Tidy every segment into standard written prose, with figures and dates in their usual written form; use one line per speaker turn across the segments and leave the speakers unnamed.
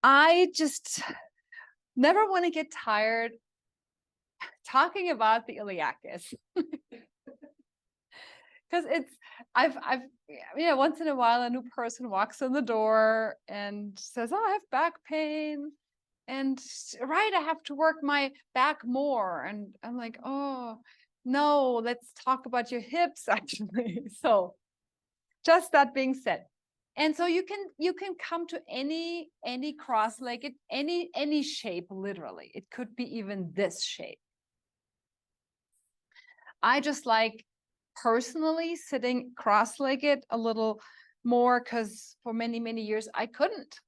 I just never want to get tired talking about the iliacus because once in a while a new person walks in the door and says, "Oh, I have back pain, and right, I have to work my back more," and I'm like, "Oh, no, let's talk about your hips actually." So just that being said. And so you can come to any cross-legged, any shape, literally. It could be even this shape. I just like personally sitting cross-legged a little more because for many, many years I couldn't.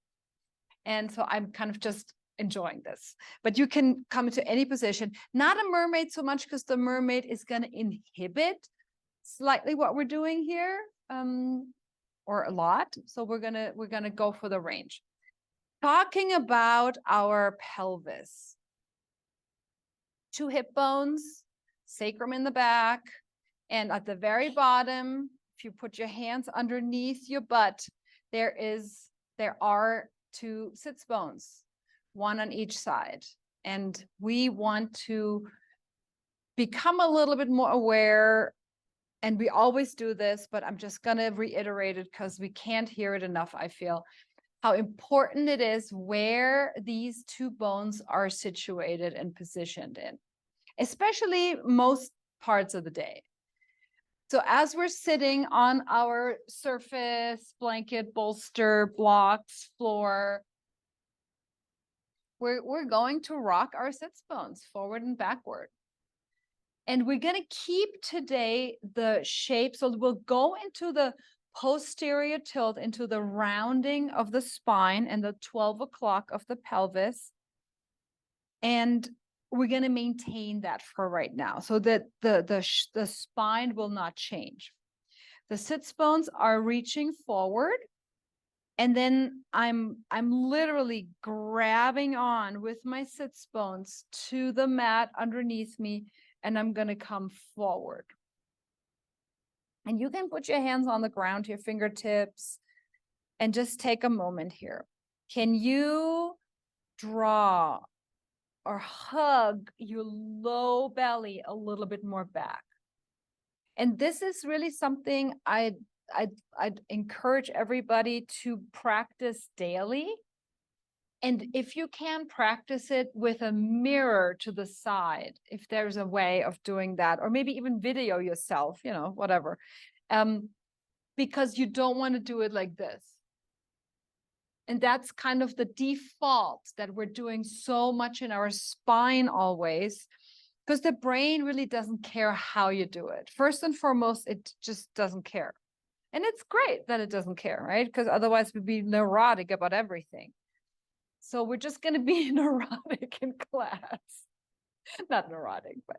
And so I'm kind of just enjoying this. But you can come to any position, not a mermaid so much because the mermaid is going to inhibit slightly what we're doing here, or a lot. So we're gonna go for the range. Talking about our pelvis. 2 hip bones, sacrum in the back, and at the very bottom, if you put your hands underneath your butt, there are 2 sits bones, 1 on each side. And we want to become a little bit more aware, and we always do this, but I'm just going to reiterate it because we can't hear it enough, I feel, how important it is where these 2 bones are situated and positioned in, especially most parts of the day. So as we're sitting on our surface, blanket, bolster, blocks, floor, we're going to rock our sits bones forward and backward. And we're going to keep today the shape. So we'll go into the posterior tilt, into the rounding of the spine and the 12 o'clock of the pelvis. And we're going to maintain that for right now so that the spine will not change. The sits bones are reaching forward. And then I'm literally grabbing on with my sits bones to the mat underneath me, and I'm going to come forward. And you can put your hands on the ground, your fingertips, and just take a moment here. Can you draw or hug your low belly a little bit more back? And this is really something I'd encourage everybody to practice daily. And if you can, practice it with a mirror to the side, if there's a way of doing that, or maybe even video yourself, whatever. Because you don't want to do it like this. And that's kind of the default, that we're doing so much in our spine always, because the brain really doesn't care how you do it. First and foremost, it just doesn't care. And it's great that it doesn't care, right? Because otherwise we'd be neurotic about everything. So we're just going to be neurotic in class. Not neurotic, but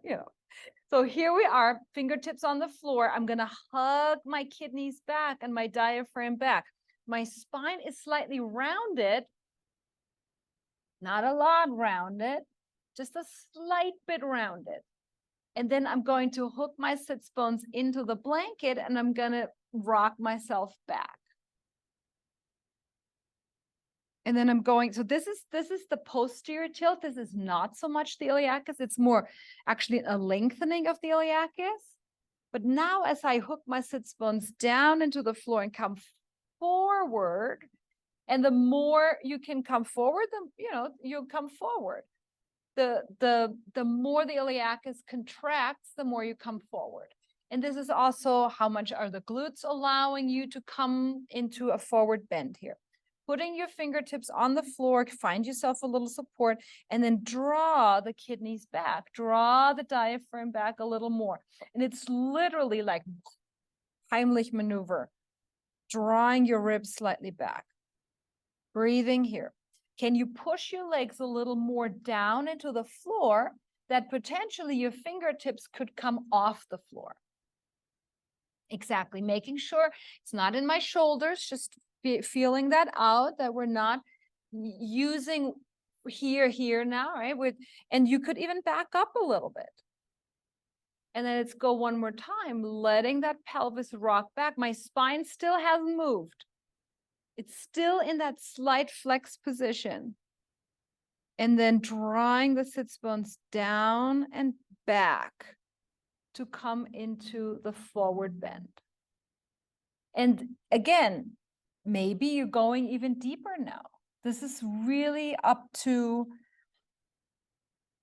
So here we are, fingertips on the floor. I'm going to hug my kidneys back and my diaphragm back. My spine is slightly rounded, not a lot rounded, just a slight bit rounded. And then I'm going to hook my sits bones into the blanket, and I'm going to rock myself back. And then I'm going, so this is the posterior tilt. This is not so much the iliacus. It's more actually a lengthening of the iliacus. But now as I hook my sits bones down into the floor and come forward, and the more you can come forward, you'll come forward. The more the iliacus contracts, the more you come forward. And this is also how much are the glutes allowing you to come into a forward bend here. Putting your fingertips on the floor, find yourself a little support, and then draw the kidneys back, draw the diaphragm back a little more. And it's literally like Heimlich maneuver, drawing your ribs slightly back. Breathing here. Can you push your legs a little more down into the floor, that potentially your fingertips could come off the floor? Exactly. Making sure it's not in my shoulders, just feeling that out, that we're not using here now, right? And you could even back up a little bit. And then let's go one more time, letting that pelvis rock back. My spine still hasn't moved. It's still in that slight flex position. And then drawing the sits bones down and back to come into the forward bend. And again, maybe you're going even deeper now. This is really up to,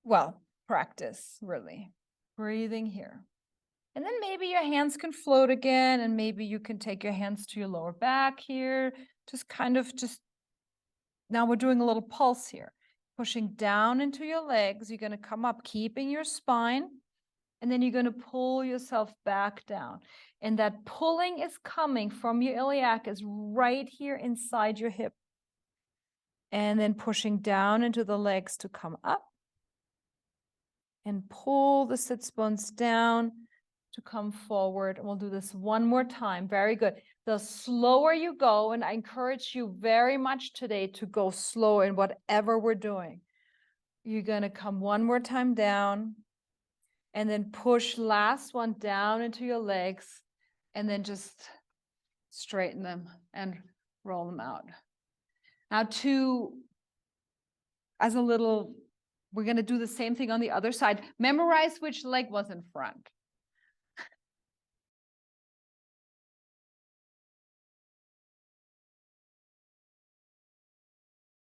well, practice, really. Breathing here. And then maybe your hands can float again, and maybe you can take your hands to your lower back here. Now we're doing a little pulse here. Pushing down into your legs, you're gonna come up, keeping your spine, and then you're gonna pull yourself back down. And that pulling is coming from your iliacus right here inside your hip. And then pushing down into the legs to come up. And pull the sits bones down to come forward. And we'll do this one more time. Very good. The slower you go, and I encourage you very much today to go slow in whatever we're doing. You're going to come one more time down, and then push last one down into your legs, and then just straighten them and roll them out. Now we're going to do the same thing on the other side. Memorize which leg was in front.